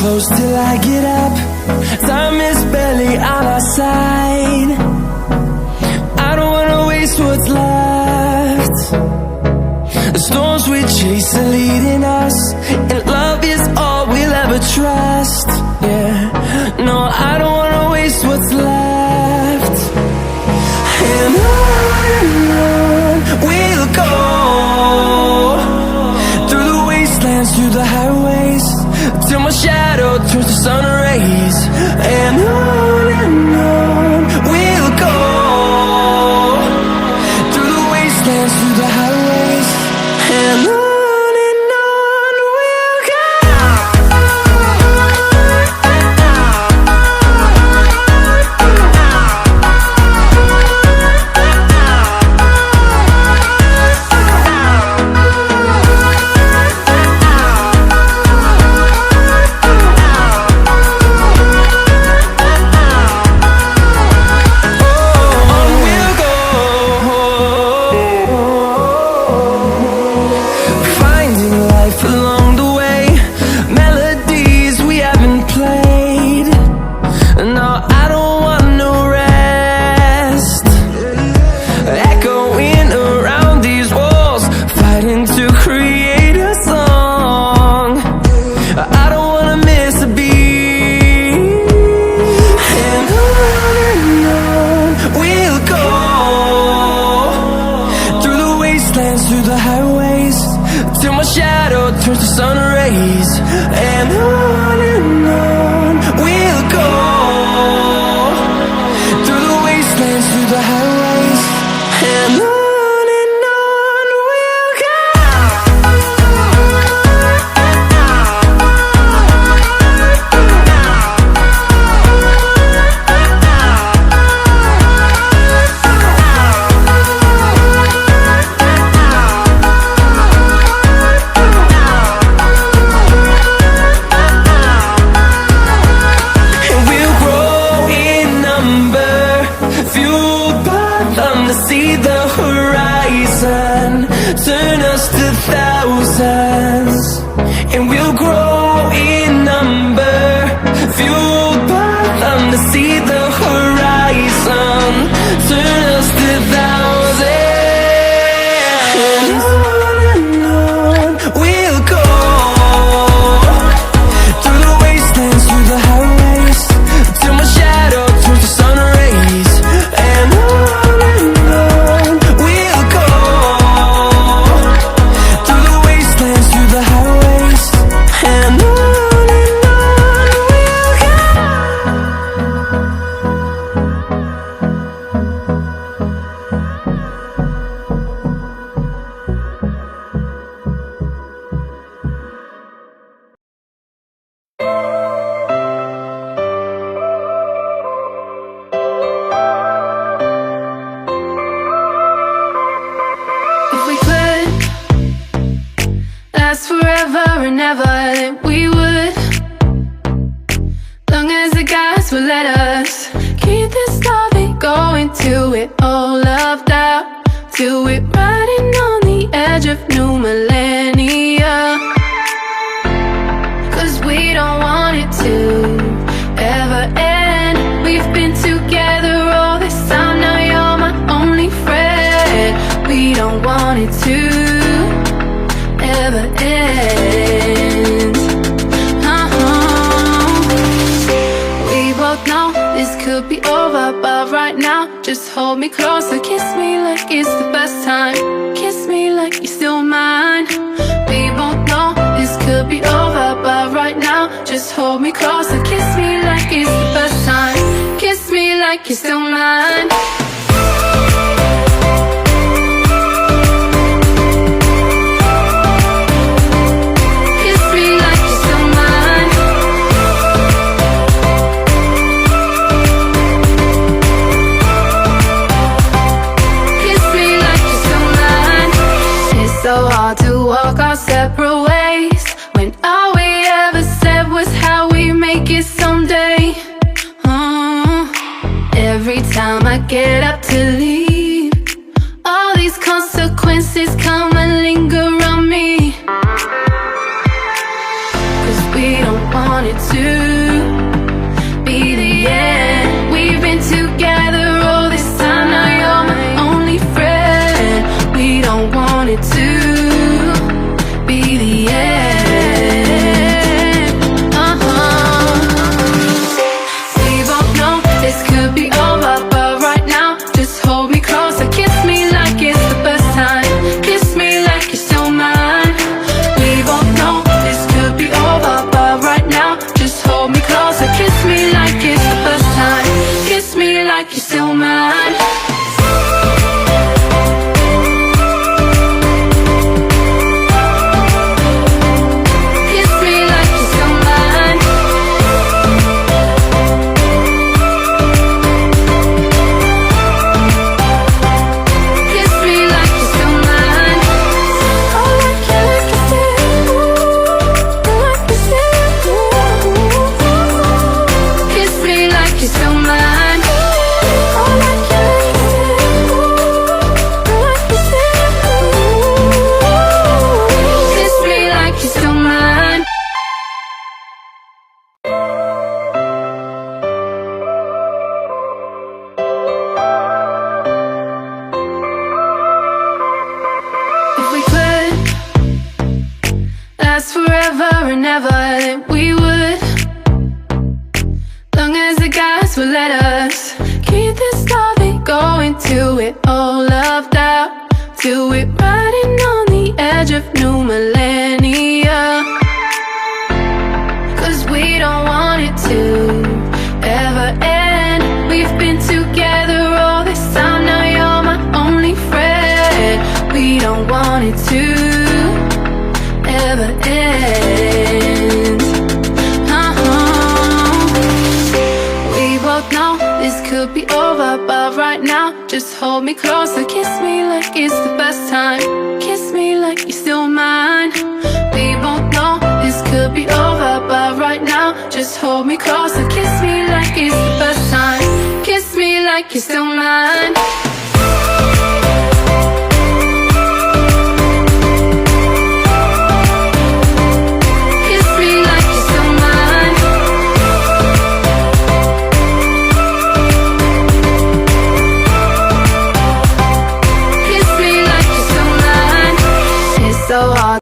close till I get up. Time is barely on our side. I don't wanna waste what's left. The storms we chase are leading us, and love is all we'll ever trust. Yeah, no, I don't wanna waste what's left. And on we'll go, through the wastelands, through the highways, till my shadow turns to sun rays. And on we'll go, through the wastelands, through the highways, and on we'll go. Through the highways, till my shadow turns to sun rays. And on we'll go, through the wastelands, through the highways, and on we'll go. See the horizon, turn us to thousands, and we'll grow in number, fueled by them to see the horizon, turn us to thousands. And on we'll go, through the wastelands, through the highways, till my shadow turns to sun rays. And forever and ever, then we would, long as the gods will let us keep this loving going till we're all loved out, till we're riding on the edge of new millennia. 'Cause we don't want it to ever end. We've been together all this time, now you're my only friend. We don't want it to ever end. We both know this could be over, but right now just hold me closer, kiss me like it's the best time, kiss me like you're still mine. We both know this could be over, but right now just hold me closer, kiss me like it's the best time, kiss me like you're still mine. So hard to walk our separate ways, when all we ever said was how we make it someday. Every time I get forever, then we would. Long as the guys will let us keep this loving going till we're all loved out, till we're riding on the edge of new millennia. Cause we don't want it to ever end. We've been together all this time, now you're my only friend. We don't want it to ever end. We both know this could be over, but right now just hold me closer. Kiss me like it's the first time. Kiss me like you're still mine. We both know this could be over, but right now just hold me closer. Kiss me like it's the first time. Kiss me like you're still mine.